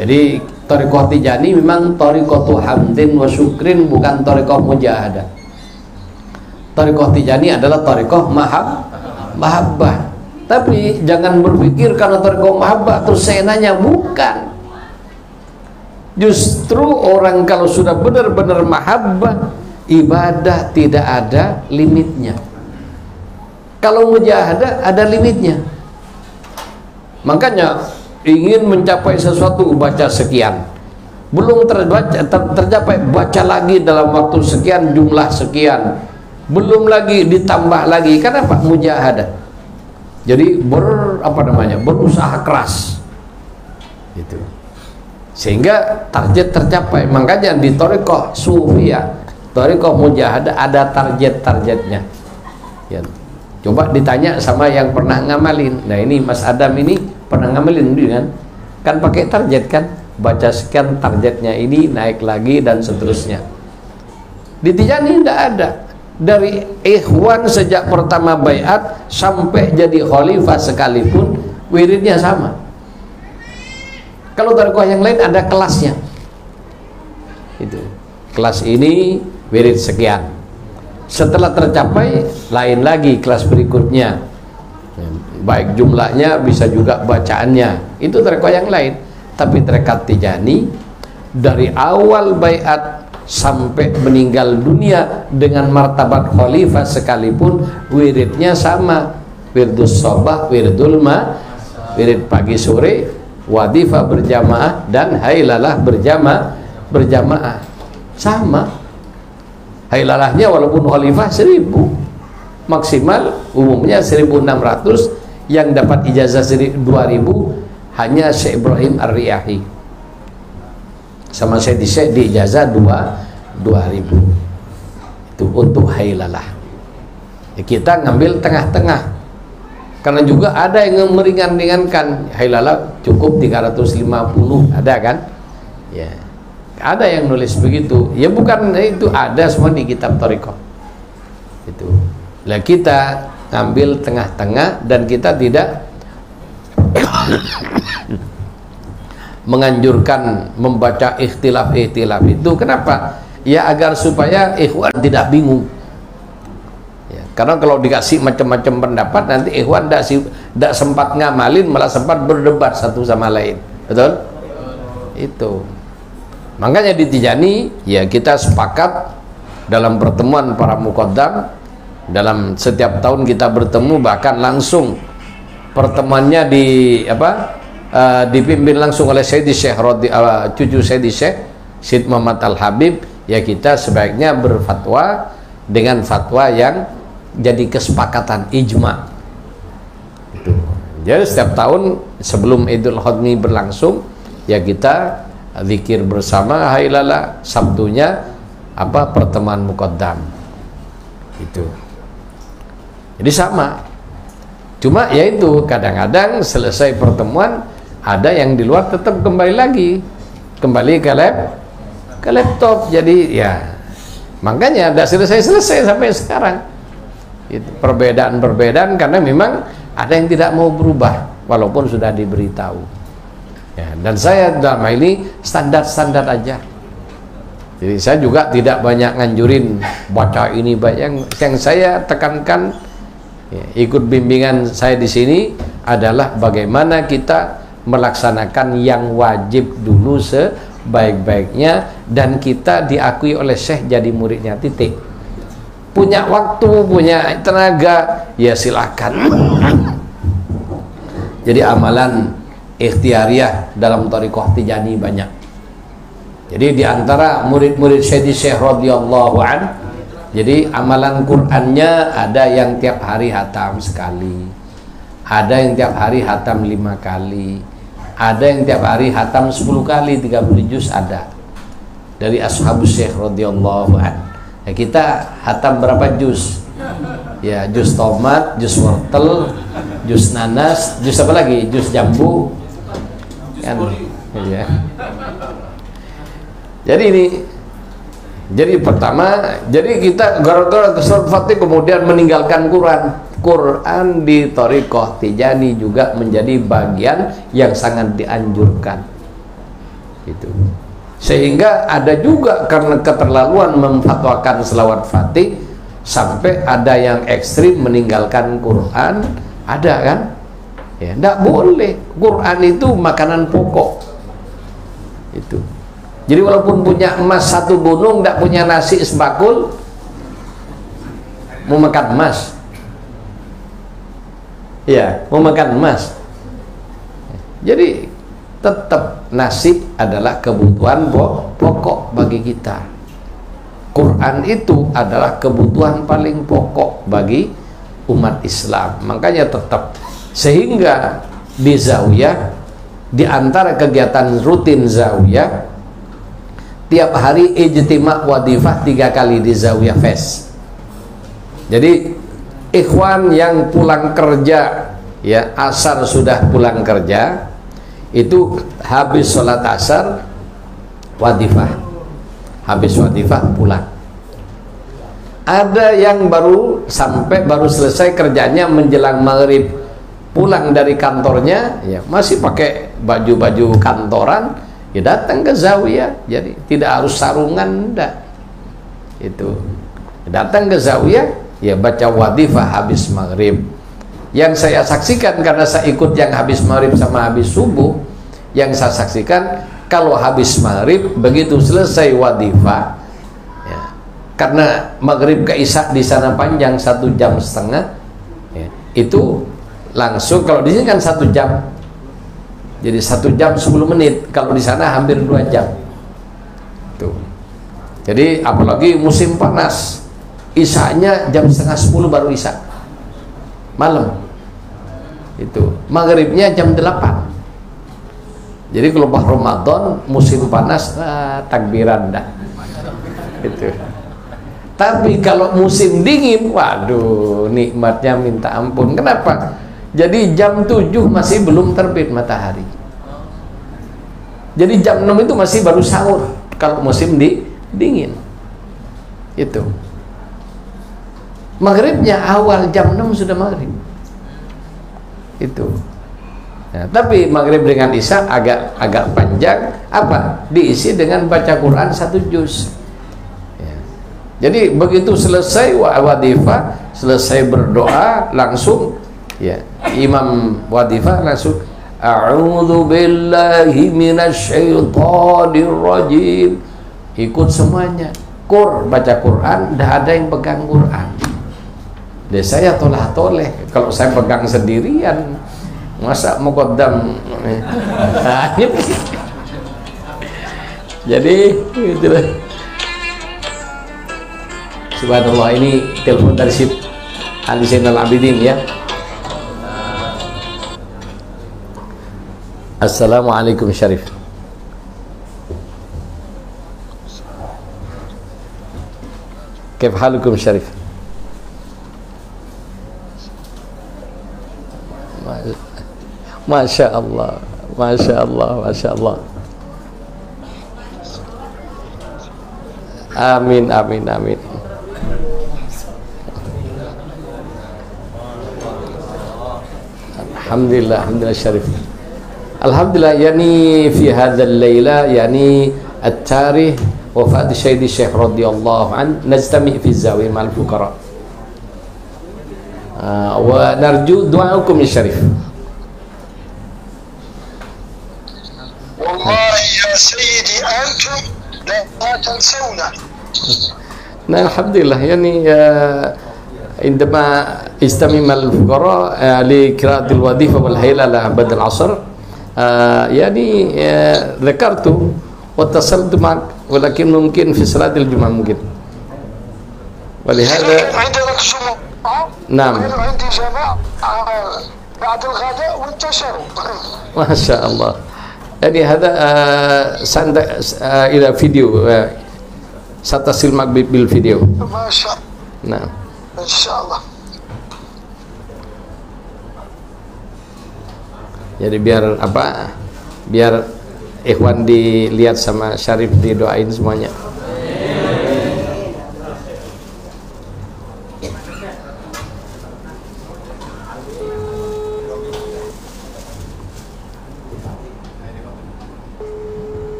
Jadi thariqah Tijani memang thariqatu hamdin wa syukrin, bukan thariqah mujahadah. Thariqah Tijani adalah thariqah mahabbah. Tapi jangan berpikir karena thariqah mahabbah terus seenaknya, bukan. Justru orang kalau sudah benar-benar mahabbah, ibadah tidak ada limitnya. Kalau mujahadah ada limitnya. Makanya ingin mencapai sesuatu baca sekian, belum tercapai baca lagi dalam waktu sekian, jumlah sekian, belum lagi ditambah lagi. Kenapa? Mujahadah. Jadi berusaha keras gitu, sehingga target tercapai. Makanya di thariqah sufiyah, thariqah mujahadah ada targetnya ya. Coba ditanya sama yang pernah ngamalin. Nah ini Mas Adam ini pernah ngamalin kan pakai target kan, baca sekian targetnya ini, naik lagi dan seterusnya. Di Tijani tidak ada. Dari ikhwan sejak pertama baiat sampai jadi khalifah sekalipun wiridnya sama. Kalau thariqah yang lain ada kelasnya. Itu kelas ini wirid sekian. Setelah tercapai lain lagi kelas berikutnya, baik jumlahnya bisa juga bacaannya. Itu thariqah yang lain. Tapi thariqah Tijani dari awal baiat sampai meninggal dunia dengan martabat khalifah sekalipun wiridnya sama. Wirdus sabah, wirdul wirid pagi sore, wadifah berjamaah dan hailalah berjamaah sama. Hailalahnya walaupun khalifah 1000, maksimal umumnya 1600, yang dapat ijazah 2000 hanya Syekh Ibrahim Ar-Riyahi sama Syekh di ijazah 2000. Itu untuk hailalah. Ya, kita ngambil tengah-tengah, karena juga ada yang meringan-ringankan. Hailalah cukup 350, ada kan ya. Ada yang nulis begitu, ya bukan itu, ada semua di kitab thariqah itu. Lah kita ngambil tengah-tengah dan kita tidak menganjurkan membaca ikhtilaf itu. Kenapa? Ya agar supaya ikhwan tidak bingung ya, karena kalau dikasih macam-macam pendapat nanti ikhwan tidak sempat ngamalin, malah sempat berdebat satu sama lain. Betul? Itu. Makanya di Tijani ya kita sepakat dalam pertemuan para muqaddam, dalam setiap tahun kita bertemu, bahkan langsung pertemuannya dipimpin langsung oleh Sayyidi Syekh cucu Sayyidi Syekh Syed Muhammad Al-Habib. Ya kita sebaiknya berfatwa dengan fatwa yang jadi kesepakatan ijma itu. Jadi setiap tahun sebelum Idul Adha berlangsung ya kita zikir bersama hailalah, Sabtunya pertemuan muqaddam itu. Jadi sama, cuma yaitu kadang-kadang selesai pertemuan ada yang di luar tetap kembali ke laptop. Jadi ya makanya tidak selesai sampai sekarang itu perbedaan karena memang ada yang tidak mau berubah walaupun sudah diberitahu. Ya, dan saya dalam hal ini standar aja. Jadi saya juga tidak banyak nganjurin baca ini, yang saya tekankan ya, ikut bimbingan saya di sini adalah bagaimana kita melaksanakan yang wajib dulu sebaik-baiknya, dan kita diakui oleh Syekh jadi muridnya, titik. Punya waktu, punya tenaga, ya silakan. Jadi amalan ikhtiariyah dalam thariqah Tijani banyak. Jadi diantara murid-murid Syekh radhiyallahu an, jadi amalan Qur'annya ada yang tiap hari hatam sekali, ada yang tiap hari hatam 5 kali, ada yang tiap hari hatam 10 kali 30 juz ada dari ashabus Syekh radhiyallahu an. Nah, kita hatam berapa juz? Ya, juz tomat, juz wortel, juz nanas, juz apa lagi? Juz jambu. Kan? Ya. Jadi pertama, jadi kita gara-gara surat Fatih kemudian meninggalkan Quran. Quran di Thariqah Tijani juga menjadi bagian yang sangat dianjurkan. Gitu. Sehingga ada juga karena keterlaluan memfatwakan selawat Fatih sampai ada yang ekstrim meninggalkan Quran, ada kan? Ya, enggak boleh. Quran itu makanan pokok. Itu. Jadi walaupun punya emas satu gunung, enggak punya nasi sebakul, mau makan emas. Ya, mau makan emas. Jadi tetap nasi adalah kebutuhan pokok bagi kita. Quran itu adalah kebutuhan paling pokok bagi umat Islam. Makanya tetap, sehingga di Zawiyah, di antara kegiatan rutin Zawiyah, tiap hari ijtima' wadifah 3 kali di Zawiyah Fest. Jadi ikhwan yang pulang kerja, ya asar sudah pulang kerja, itu habis sholat asar wadifah, habis wadifah pulang. Ada yang baru selesai kerjanya menjelang maghrib, pulang dari kantornya, ya masih pakai baju-baju kantoran, ya datang ke Zawiyah. Jadi tidak harus sarungan, enggak. Itu datang ke Zawiyah, ya baca wadifah habis maghrib. Yang saya saksikan, karena saya ikut yang habis maghrib sama habis subuh, yang saya saksikan kalau habis maghrib begitu selesai wadifah, ya, karena maghrib ke isya di sana panjang 1,5 jam, ya, itu langsung, kalau di sini kan 1 jam, jadi 1 jam 10 menit, kalau di sana hampir 2 jam. Tuh. Jadi apalagi musim panas, isyanya jam 9:30 baru isya malam, itu maghribnya jam 8. Jadi kalau Ramadan musim panas, takbiran dah itu. Tapi kalau musim dingin, waduh nikmatnya minta ampun. Kenapa? Jadi jam 7 masih belum terbit matahari, jadi jam 6 itu masih baru sahur kalau musim dingin. Itu maghribnya awal jam 6 sudah maghrib. Itu. Nah, tapi maghrib dengan isya agak panjang, apa? Diisi dengan baca Quran 1 juz. Ya. Jadi begitu selesai wadifah, selesai berdoa, langsung, ya, imam wadifah langsung a'udzu billahi minasyaitonir rajim. Ikut semuanya. Baca Quran, tidak ada yang pegang Quran. Deh saya tolah-toleh, kalau saya pegang sendirian, masa muqaddam. Jadi itulah. Subhanallah, ini telepon dari si Ali Zainal Abidin, ya. Assalamualaikum Syarif. Kaif halukum Syarif? Masya Allah, Masya Allah, Masya Allah. Amin, amin, amin. Alhamdulillah, alhamdulillah Syarif. Alhamdulillah, yani fi hadzal laila, yani at-tarikh wafat Syekh radhiyallahu an, najtami fi zawiyah ma'al fuqara. Wa narju du'akum ya Syarif. والله يا سيدي أنتم لا تنسونا. Nah, alhamdulillah, yani عندما استمع الفقراء لقراءة الوظيفة والهيلة بعد العصر، يعني ذكرت واتصلت معك، ولكن ممكن في صلاة الجمعة ممكن. ولهذا عندنا جمعة، نعم، عندي جماعة بعد الغداء وانتشروا. ما شاء الله. يعني هذا إلى فيديو Satasil maghrib bil video. Masya Nah, Allah. jadi biar apa? Biar ikhwan dilihat sama Syarif, didoain semuanya.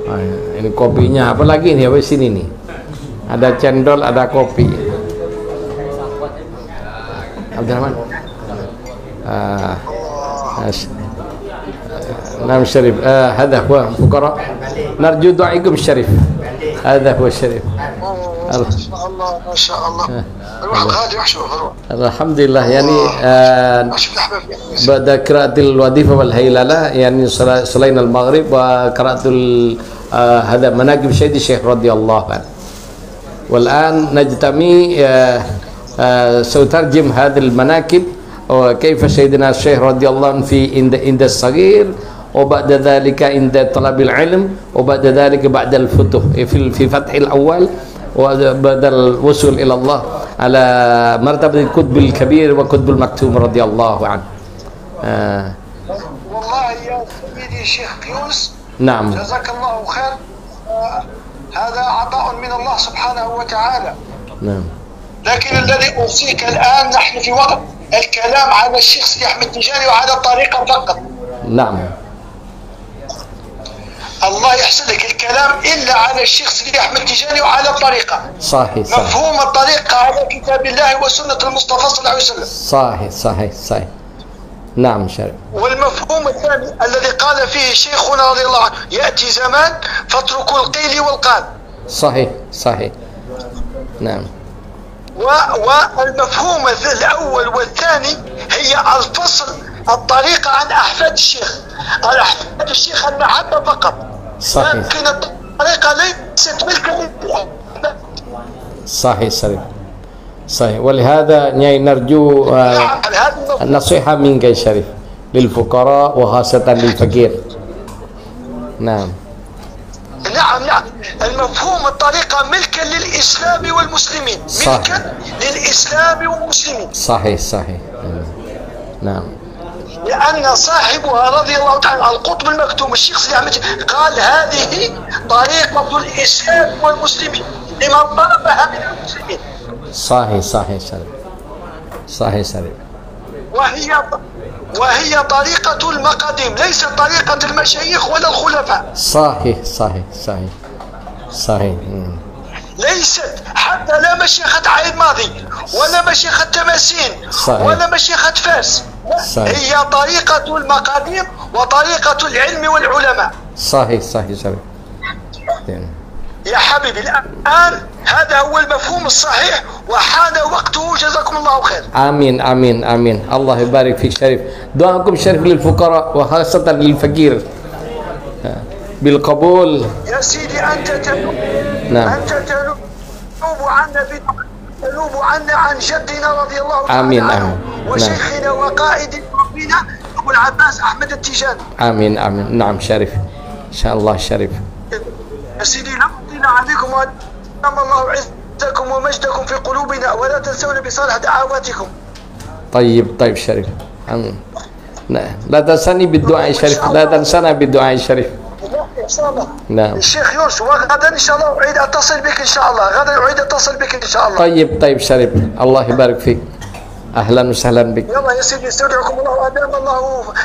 Ah, ini kopinya apa lagi nih? Apa sini nih? Ada cendol, ada kopi. Abdurrahman. نعم الشريف هذا هو فقراء نرجو دعائكم الشريف هذا هو الشريف ما شاء الله ما شاء الله. الواحد غادي يحشر. الحمد لله يعني بعد قراءة الوظيفة والهيللة يعني صلينا المغرب وقرأت هذا مناقب سيد الشيخ رضي الله عنه والآن نجتمع سأترجم هذه المناقب وكيف سيدنا الشيخ رضي الله عنه في عند الصغير وبعد ذلك عند طلب العلم وبعد ذلك بعد الفتوح في فتح الأول وبعد الوصول إلى الله على مرتبة القطب الكبير وقطب المكتوم رضي الله عنه. والله يا سيدي الشيخ يونس نعم جزاك الله خير. هذا عطاء من الله سبحانه وتعالى. نعم. لكن الذي أوصيك الآن نحن في وقت الكلام على الشيخ سيدي أحمد تيجاني وعلى الطريقة فقط. نعم. الله يحسن لك الكلام إلا على الشيخ سيدي أحمد تيجاني وعلى الطريقة. صحيح صحيح. مفهوم الطريقة على كتاب الله وسنة المصطفى صلى الله عليه وسلم. صحيح صحيح صحيح. نعم شريف. والمفهوم الثاني الذي قال فيه شيخنا رضي الله عنه يأتي زمان فاتركوا القيل والقال. صحيح صحيح. نعم. والمفهوم الأول والثاني هي الفصل الطريقة عن أحفاد الشيخ. أحفاد الشيخ المحبة فقط. صحيح. لكن الطريقة ليست ملكا للأحفاد. صحيح صحيح صحيح. ولهذا نرجو النصيحة منك يا شريف للفقراء وخاصة للفقير. نعم. نعم نعم. المفهوم الطريقة ملكا للإسلام والمسلمين. ملكا للإسلام والمسلمين. صحيح صحيح. نعم. لأن صاحبها رضي الله تعالى القطب المكتوم الشيخ سيدي أحمد قال هذه طريقة الإسلام والمسلمين لمن طلبها من المسلمين. صحيح صحيح شريف. صحيح شريف. وهي طريقة المقاديم ليست طريقة المشايخ ولا الخلفاء. صحيح صحيح صحيح صحيح. ليست حتى لا مشيخة عين ماضي ولا مشيخة تماسين ولا مشيخة فاس. صحيح. هي طريقة المقاديم وطريقة العلم والعلماء. صحيح صحيح شريف. يا حبيبي الآن هذا هو المفهوم الصحيح وحان وقته جزاكم الله خير. آمين آمين آمين. الله يبارك فيك شريف. دعاءكم شريف للفقراء وخاصة للفقير بالقبول. يا سيدي أنت تنوب. نعم. أنت تنوب عنا تنوب عنا عن جدنا رضي الله عنه. آمين آمين. وشيخنا وقائد ربنا أبو العباس أحمد التيجاني. آمين آمين. نعم شريف إن شاء الله شريف. يا سيدي لا نطيل عليكم وأدام الله عزكم ومجدكم في قلوبنا ولا تنسونا بصالح دعواتكم. طيب طيب شريف. لا تنساني بالدعاء شريف. لا تنسانا بالدعاء شريف. نعم. الشيخ يونس وغدا ان شاء الله اعيد اتصل بك ان شاء الله. غدا اعيد اتصل بك ان شاء الله. طيب طيب شريف. الله يبارك فيك. اهلا وسهلا بك. يلا يا سيدي استودعكم الله وادام الله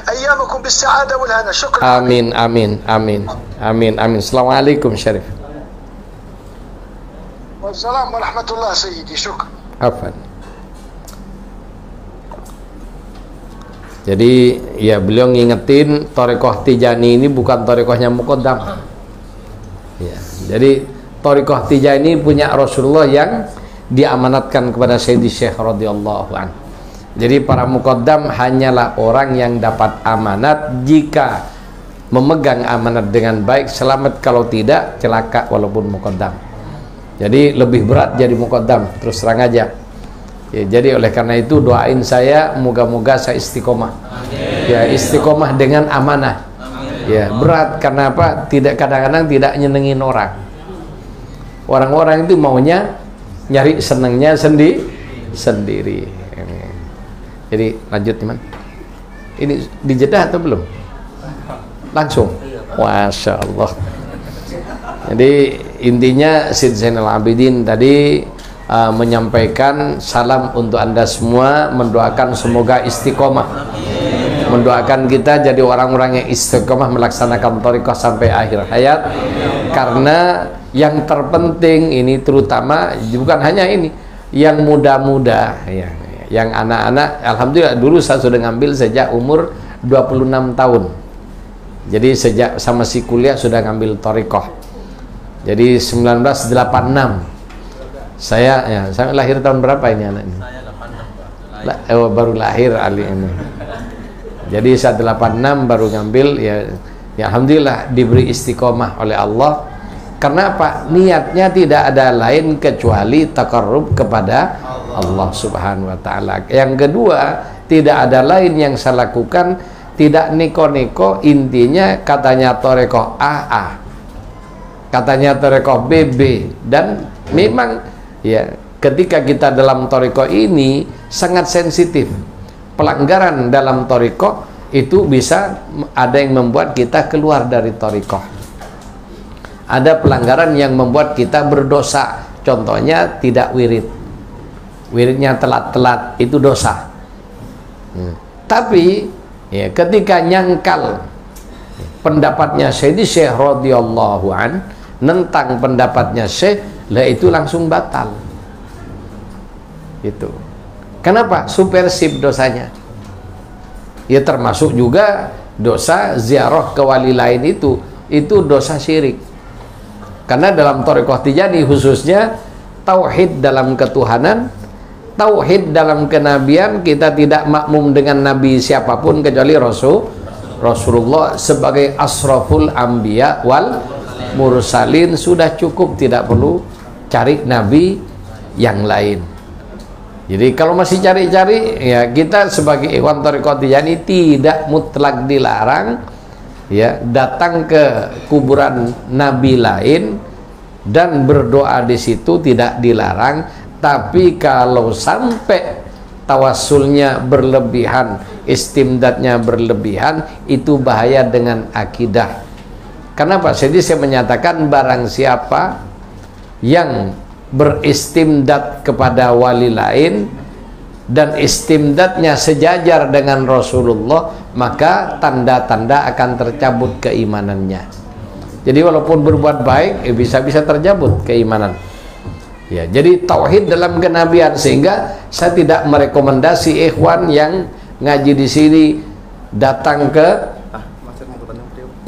ايامكم بالسعاده والهنا. شكرا. امين امين امين امين امين. السلام عليكم شريف. والسلام ورحمه الله سيدي. شكرا. Afwan. Jadi ya beliau ngingetin Thariqah Tijani ini bukan Thariqahnya Muqaddam ya, jadi Thariqah Tijani punya Rasulullah yang diamanatkan kepada Sayyidi Syekh radhiyallahu anhu. Jadi para Muqaddam hanyalah orang yang dapat amanat jika memegang amanat dengan baik, selamat, kalau tidak celaka walaupun Muqaddam. Jadi lebih berat jadi Muqaddam, terus terang aja ya. Jadi oleh karena itu doain saya moga-moga saya istiqomah. Amin. Ya istiqomah dengan amanah. Amin. Ya, berat karena apa? Kadang-kadang tidak nyenengin orang. Orang-orang itu maunya nyari senengnya sendiri. Jadi lanjut teman. Ini dijedah atau belum? Langsung. Masya Allah. Jadi intinya Syed Zainal Abidin tadi menyampaikan salam untuk Anda semua, mendoakan semoga istiqomah, mendoakan kita jadi orang-orang yang istiqomah melaksanakan thariqah sampai akhir hayat. Karena yang terpenting ini, terutama bukan hanya ini, yang muda-muda ya, yang anak-anak, alhamdulillah dulu saya sudah ngambil sejak umur 26 tahun. Jadi sejak sama si kuliah sudah ngambil thariqah. Jadi 1986 saya lahir tahun berapa ini anak ini? Saya 86 baru lahir Ali ini. Jadi saat 86 baru ngambil ya alhamdulillah diberi istiqomah oleh Allah. Karena apa? Niatnya tidak ada lain kecuali taqarrub kepada Allah Subhanahu wa taala. Yang kedua, tidak ada lain yang saya lakukan, tidak neko-neko, intinya katanya thariqah AA, katanya thariqah BB, dan memang ya ketika kita dalam thariqah ini sangat sensitif. Pelanggaran dalam thariqah itu bisa ada yang membuat kita keluar dari thariqah. Ada pelanggaran yang membuat kita berdosa. Contohnya tidak wirid. Wiridnya telat-telat, itu dosa. Tapi ya, ketika nyangkal pendapatnya Syekh radhiyallahu an nentang pendapatnya Syekh, lah itu langsung batal. Itu. Kenapa? Supersib dosanya. Ya termasuk juga dosa ziarah ke wali lain itu dosa syirik. Karena dalam thariqah Tijani khususnya tauhid dalam ketuhanan, tauhid dalam kenabian, kita tidak makmum dengan nabi siapapun kecuali Rasulullah sebagai asraful anbiya wal mursalin, sudah cukup, tidak perlu cari nabi yang lain. Jadi kalau masih cari-cari, ya kita sebagai ikhwan thariqah Tijani tidak mutlak dilarang ya datang ke kuburan nabi lain dan berdoa di situ, tidak dilarang. Tapi kalau sampai tawassulnya berlebihan, istimdadnya berlebihan, itu bahaya dengan akidah. Kenapa? Jadi saya menyatakan barang siapa yang beristimdad kepada wali lain dan istimdadnya sejajar dengan Rasulullah, maka tanda-tanda akan tercabut keimanannya. Jadi walaupun berbuat baik, bisa-bisa tercabut keimanan. Ya, jadi tauhid dalam kenabian, sehingga saya tidak merekomendasi ikhwan yang ngaji di sini datang ke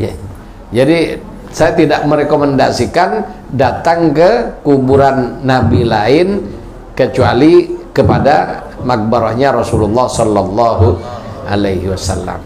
ya. Jadi saya tidak merekomendasikan datang ke kuburan nabi lain kecuali kepada makbarahnya Rasulullah sallallahu alaihi wasallam.